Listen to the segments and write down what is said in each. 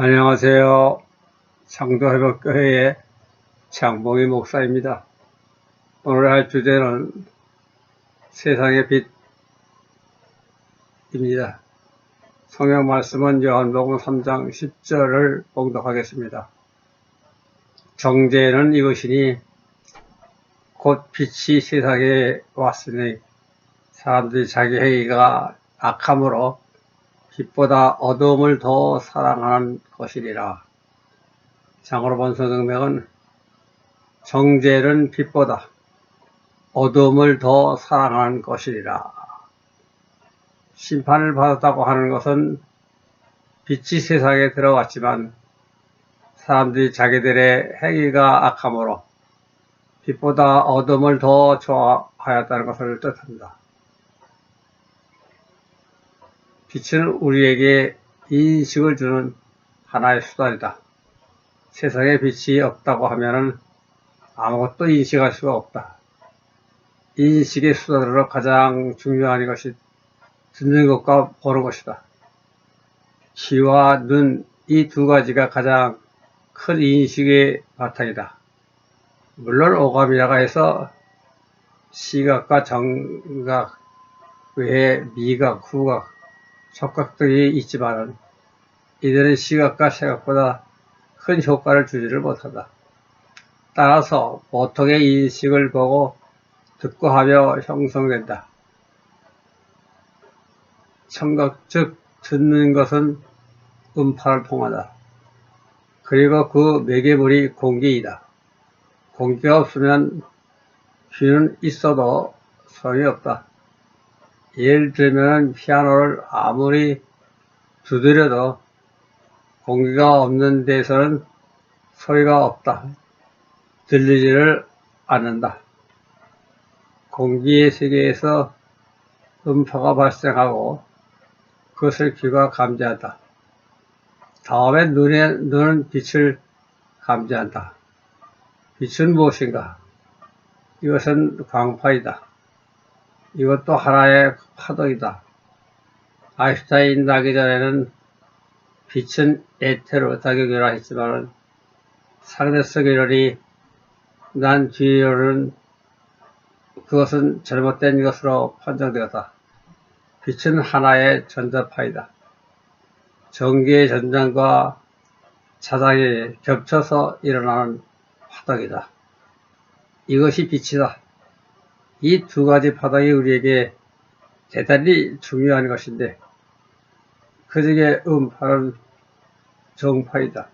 안녕하세요. 창도회복교회의 장봉희 목사입니다. 오늘 할 주제는 세상의 빛입니다. 성경 말씀은 요한복음 3장 10절을 봉독하겠습니다. 정죄는 이것이니 곧 빛이 세상에 왔으니 사람들이 자기 행위가 악함으로 빛보다 어두움을 더 사랑하는 것이니라. 장으로 본 성경명은 정죄는 빛보다 어두움을 더 사랑하는 것이니라. 심판을 받았다고 하는 것은 빛이 세상에 들어왔지만 사람들이 자기들의 행위가 악함으로 빛보다 어두움을 더 좋아하였다는 것을 뜻합니다. 빛은 우리에게 인식을 주는 하나의 수단이다. 세상에 빛이 없다고 하면은 아무것도 인식할 수가 없다. 인식의 수단으로 가장 중요한 것이 듣는 것과 보는 것이다. 귀와 눈, 이 두 가지가 가장 큰 인식의 바탕이다. 물론 오감이라고 해서 시각과 정각 외에 미각, 후각, 촉각 등이 있지만 이들은 시각과 시각보다 큰 효과를 주지를 못한다. 따라서 보통의 인식을 보고 듣고 하며 형성된다. 청각 즉 듣는 것은 음파를 통하다. 그리고 그 매개물이 공기이다. 공기가 없으면 귀는 있어도 소용이 없다. 예를 들면 피아노를 아무리 두드려도 공기가 없는 데서는 소리가 없다. 들리지를 않는다. 공기의 세계에서 음파가 발생하고 그것을 귀가 감지한다. 다음에 눈은 빛을 감지한다. 빛은 무엇인가? 이것은 광파이다. 이것도 하나의 파동이다. 아인슈타인 나기 전에는 빛은 에테로 작용이라 했지만 상대성 이론이 난 뒤로는 그것은 잘못된 것으로 판정되었다. 빛은 하나의 전자파이다. 전기의 전장과 차장이 겹쳐서 일어나는 파동이다. 이것이 빛이다. 이 두 가지 파동이 우리에게 대단히 중요한 것인데 그 중에 음파는 정파이다.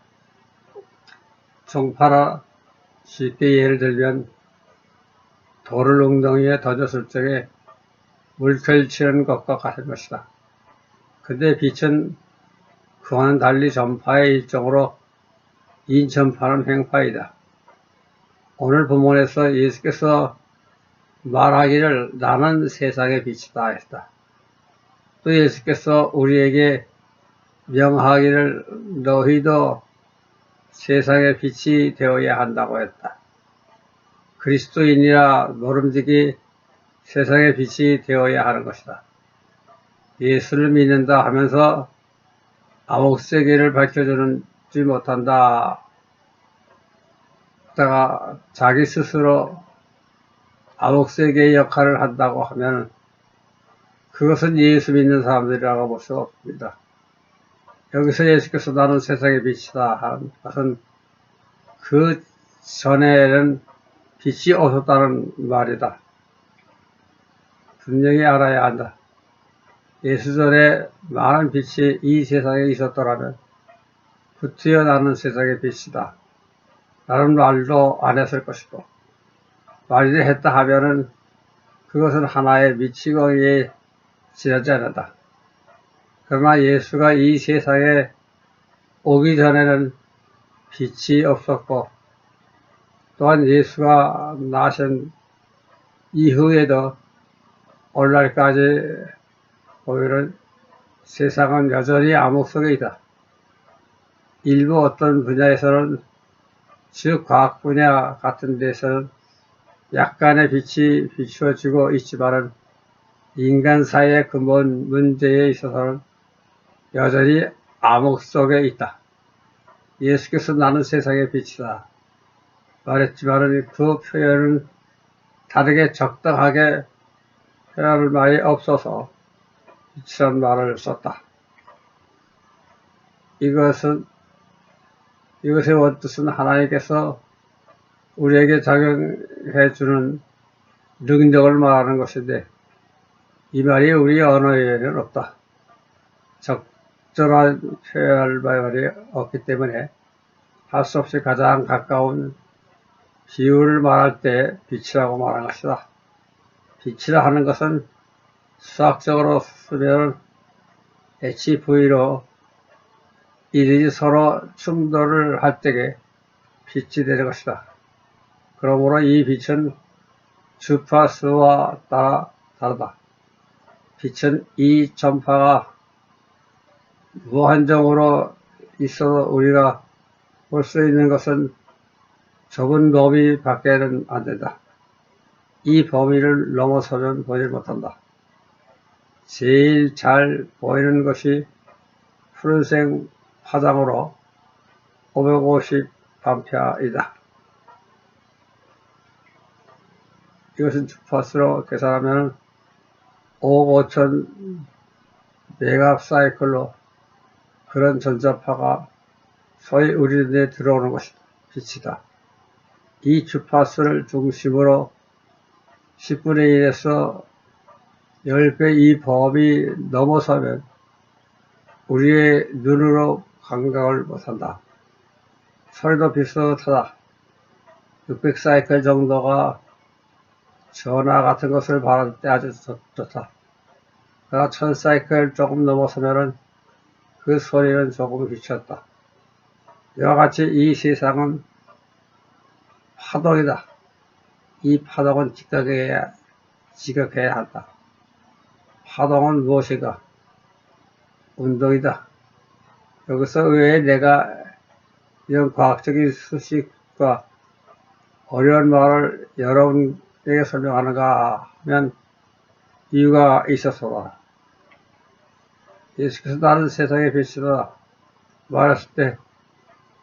정파라 쉽게 예를 들면 돌을 웅덩이에 던졌을 적에 물결 치는 것과 같은 것이다. 근데 빛은 그와는 달리 전파의 일종으로 인천파는 횡파이다. 오늘 본문에서 예수께서 말하기를 나는 세상의 빛이다 했다. 또 예수께서 우리에게 명하기를 너희도 세상의 빛이 되어야 한다고 했다. 그리스도인이라 모름지기 세상의 빛이 되어야 하는 것이다. 예수를 믿는다 하면서 암흑세계를 밝혀주지 못한다. 다가 자기 스스로 암흑세계의 역할을 한다고 하면 그것은 예수 믿는 사람들이라고 볼 수 없습니다. 여기서 예수께서 나는 세상의 빛이다 하는 것은 그 전에는 빛이 없었다는 말이다. 분명히 알아야 한다. 예수 전에 많은 빛이 이 세상에 있었더라면 붙여 나는 세상의 빛이다 라는 말도 안 했을 것이고 말을 했다 하면은 그것은 하나의 미치광이에 지나지 않는다. 그러나 예수가 이 세상에 오기 전에는 빛이 없었고 또한 예수가 나신 이후에도 오늘날까지 보면은 세상은 여전히 암흑 속에 있다. 일부 어떤 분야에서는 즉 과학 분야 같은 데서는 약간의 빛이 비추어지고 있지만은 인간 사회의 근본 문제에 있어서는 여전히 암흑 속에 있다. 예수께서 나는 세상의 빛이다 말했지만은 그 표현은 다르게 적당하게 표현할 말이 없어서 빛이란 말을 썼다. 이것의 원뜻은 하나님께서 우리에게 작용해주는 능력을 말하는 것인데 이 말이 우리 언어에는 없다. 적절한 표현할 말이 없기 때문에 할 수 없이 가장 가까운 비유를 말할 때 빛이라고 말하는 것이다. 빛이라 하는 것은 수학적으로 쓰면 HV로 이들이 서로 충돌을 할 때에 빛이 되는 것이다. 그러므로 이 빛은 주파수와 따라 다르다. 빛은 이 전파가 무한정으로 있어도 우리가 볼 수 있는 것은 좁은 범위 밖에는 안 된다. 이 범위를 넘어서면 보지 못한다. 제일 잘 보이는 것이 푸른색 화장으로 550 암페어이다. 이것은 주파수로 계산하면 5억 5천 메가사이클로 그런 전자파가 소위 우리 눈에 들어오는 것이다. 빛이다. 이 주파수를 중심으로 10분의 1에서 10배 이 범위 넘어서면 우리의 눈으로 감각을 못한다. 소리도 비슷하다. 600사이클 정도가 전화 같은 것을 바랄 때 아주 좋다. 그러나 1000사이클 조금 넘어서면은 그 소리는 조금 비쳤다. 이와 같이 이 세상은 파동이다. 이 파동은 지각해야 한다. 파동은 무엇인가? 운동이다. 여기서 왜 내가 이런 과학적인 수식과 어려운 말을 여러분에게 설명하는가 하면 이유가 있어서다. 예수께서 나는 세상의 빛이다 말했을 때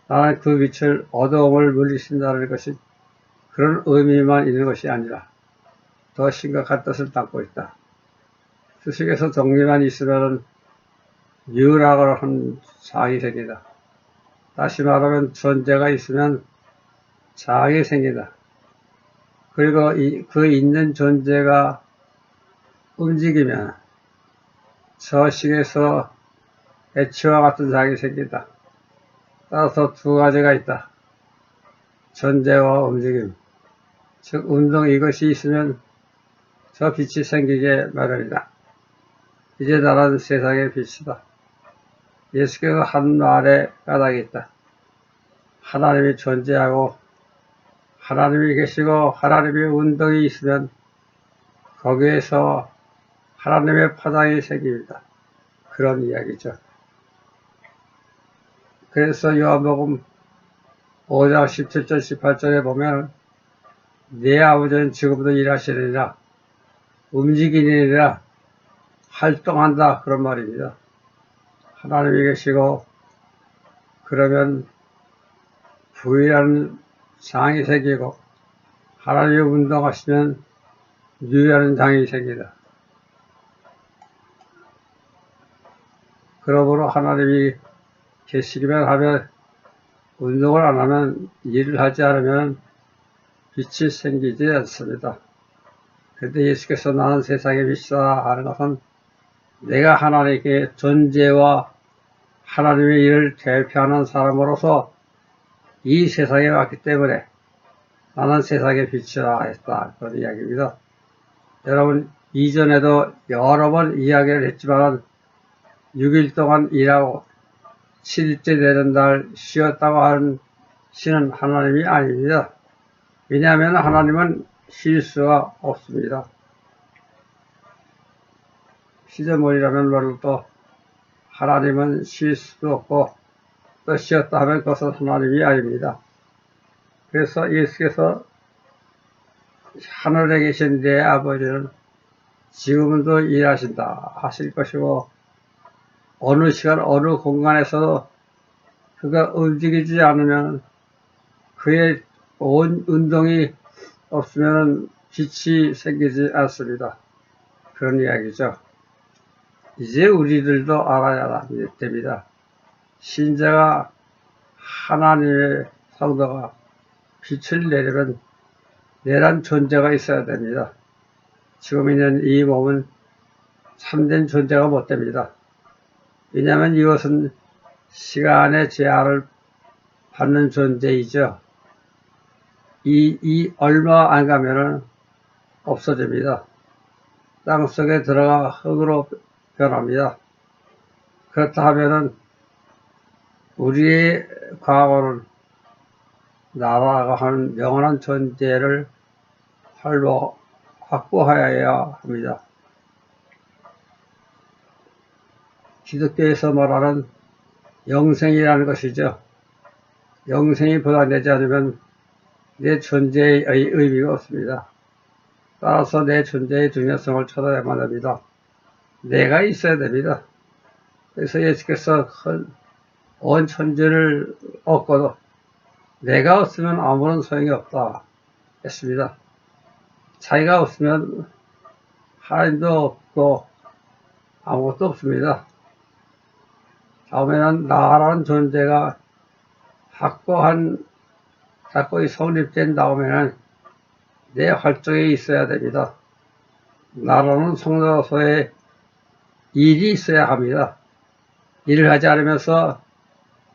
나는 그 빛을 어두움을 물리친다는 것이 그런 의미만 있는 것이 아니라 더 심각한 뜻을 담고 있다. 수식에서 정리만 있으면 유라고 하는 장이 생긴다. 다시 말하면 존재가 있으면 장이 생긴다. 그리고 그 있는 존재가 움직이면 저식에서 애치와 같은 장이 생긴다. 따라서 두 가지가 있다. 존재와 움직임. 즉 운동 이것이 있으면 저 빛이 생기게 마련이다. 이제 나는 세상의 빛이다. 예수께서 한 말에 까닭이 있다. 하나님이 존재하고 하나님이 계시고 하나님의 운동이 있으면 거기에서 하나님의 파장이 생깁니다. 그런 이야기죠. 그래서 요한복음 5장 17절 18절에 보면 내 아버지는 지금도 일하시느니라 움직이느니라 활동한다 그런 말입니다. 하나님이 계시고 그러면 부이라는 장이 생기고 하나님이 운동하시면 유라는 장이 생기다. 그러므로 하나님이 계시기만 하면 운동을 안 하면 일을 하지 않으면 빛이 생기지 않습니다. 그런데 예수께서 나는 세상의 빛이다 하는 것은 내가 하나님께 존재와 하나님의 일을 대표하는 사람으로서 이 세상에 왔기 때문에 나는 세상의 빛이라 했다. 그런 이야기입니다. 여러분 이전에도 여러 번 이야기를 했지만 6일 동안 일하고 7일째 되는 날 쉬었다고 하는 신은 하나님이 아닙니다. 왜냐하면 하나님은 쉴 수가 없습니다. 시저머리라면 말로도 하나님은 쉴 수도 없고 또 쉬었다 하면 그것은 하나님이 아닙니다. 그래서 예수께서 하늘에 계신 내 아버지는 지금도 일하신다 하실 것이고 어느 시간 어느 공간에서도 그가 움직이지 않으면 그의 온 운동이 없으면 빛이 생기지 않습니다. 그런 이야기죠. 이제 우리들도 알아야 됩니다. 신자가 하나님의 성도가 빛을 내려면 내란 존재가 있어야 됩니다. 지금 있는 이 몸은 참된 존재가 못 됩니다. 왜냐하면 이것은 시간의 제한을 받는 존재이죠. 이 얼마 안 가면은 없어집니다. 땅속에 들어가 흙으로 변합니다. 그렇다 하면은 우리의 과거는 나라가 하는 영원한 존재를 확보하여야 합니다. 기독교에서 말하는 영생이라는 것이죠. 영생이 보장되지 않으면 내 존재의 의미가 없습니다. 따라서 내 존재의 중요성을 찾아야만 합니다. 내가 있어야 됩니다. 그래서 예수께서 온 천지를 얻고도 내가 없으면 아무런 소용이 없다 했습니다. 자기가 없으면 하나님도 없고 아무것도 없습니다. 다음에는 나라는 존재가 확고히 성립된 다음에는 내 활동이 있어야 됩니다. 나라는 성도로서의 일이 있어야 합니다. 일을 하지 않으면서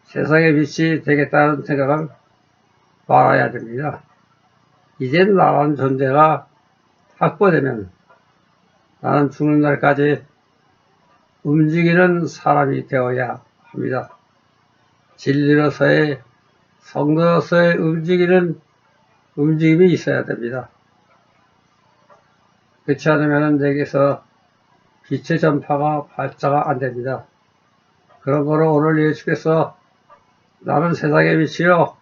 세상의 빛이 되겠다는 생각을 말아야 됩니다. 이제 나라는 존재가 확보되면 나는 죽는 날까지 움직이는 사람이 되어야 합니다. 진리로서의 성도로서의 움직임이 있어야 됩니다. 그렇지 않으면 내게서 빛의 전파가 발자가 안 됩니다. 그런 거로 오늘 예수께서 나는 세상의 빛이요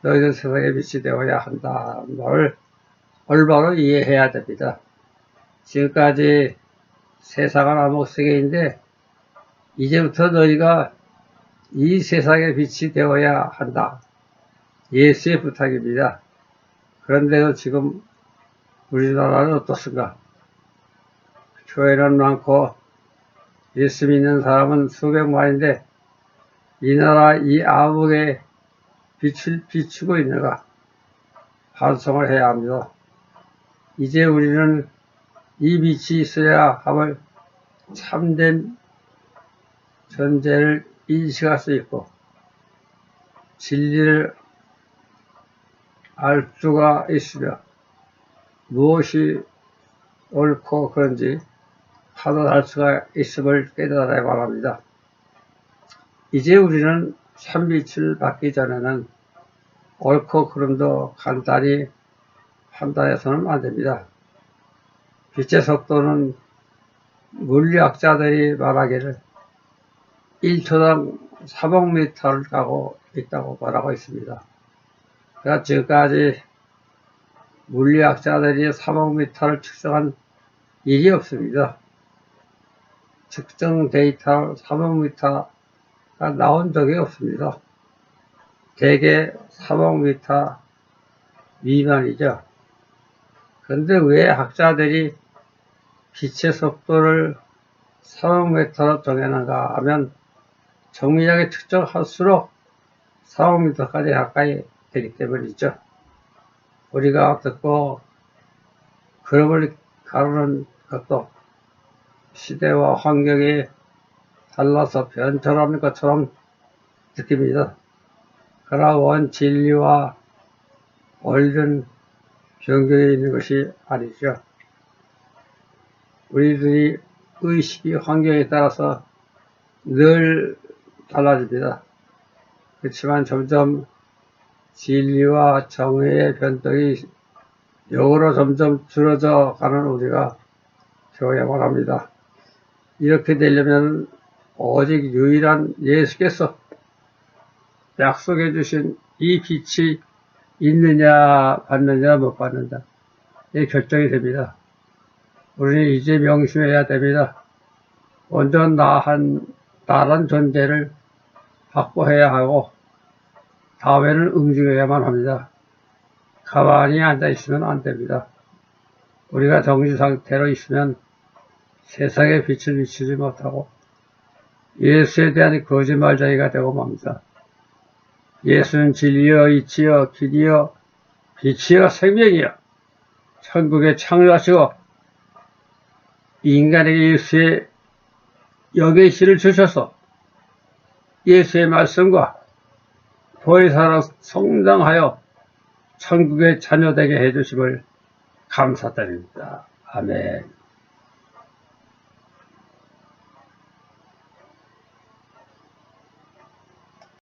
너희는 세상의 빛이 되어야 한다는 말을 올바로 이해해야 됩니다. 지금까지 세상은 암흑세계인데 이제부터 너희가 이 세상의 빛이 되어야 한다. 예수의 부탁입니다. 그런데도 지금 우리나라는 어떻습니까? 교회는 많고 예수 믿는 사람은 수백만인데 이 나라 이 암흑에 빛을 비추고 있는가 반성을 해야 합니다. 이제 우리는 이 빛이 있어야 함을 참된 존재를 인식할 수 있고 진리를 알 수가 있으며 무엇이 옳고 그런지 판단할 수가 있음을 깨달아야 말합니다. 이제 우리는 참빛을 받기 전에는 옳고 그름도 간단히 판단해서는 안 됩니다. 빛의 속도는 물리학자들이 말하기를 1초당 3억 m를 가고 있다고 말하고 있습니다. 그러니까 지금까지 물리학자들이 3억 m를 측정한 일이 없습니다. 측정 데이터 3억 m가 나온 적이 없습니다. 대개 3억 m 미만이죠. 그런데 왜 학자들이 빛의 속도를 3억 m로 정해는가 하면 정밀하게 측정할수록 3억 m까지 가까이 되기 때문이죠. 우리가 듣고 그룹을 가르는 것도 시대와 환경이 달라서 변천하는 것처럼 느낍니다. 그러나 원 진리와 옳은 변경에 있는 것이 아니죠. 우리들이 의식이 환경에 따라서 늘 달라집니다. 그렇지만 점점 진리와 정의의 변동이 역으로 점점 줄어져 가는 우리가 되어야만 합니다. 이렇게 되려면 오직 유일한 예수께서 약속해 주신 이 빛이 있느냐 받느냐 못 받는다 이 결정이 됩니다. 우리는 이제 명심해야 됩니다. 온전 나란 존재를 확보해야 하고 다음에는 응징해야만 합니다. 가만히 앉아 있으면 안 됩니다. 우리가 정신 상태로 있으면 세상에 빛을 비추지 못하고 예수에 대한 거짓말쟁이가 되고 맙니다. 예수는 진리여 이치여 길이여 빛이여 생명이여 천국에 창조하시고 인간에게 예수의 영의 씨를 주셔서 예수의 말씀과 보혜사로 성장하여 천국의 자녀되게 해주심을 감사드립니다. 아멘.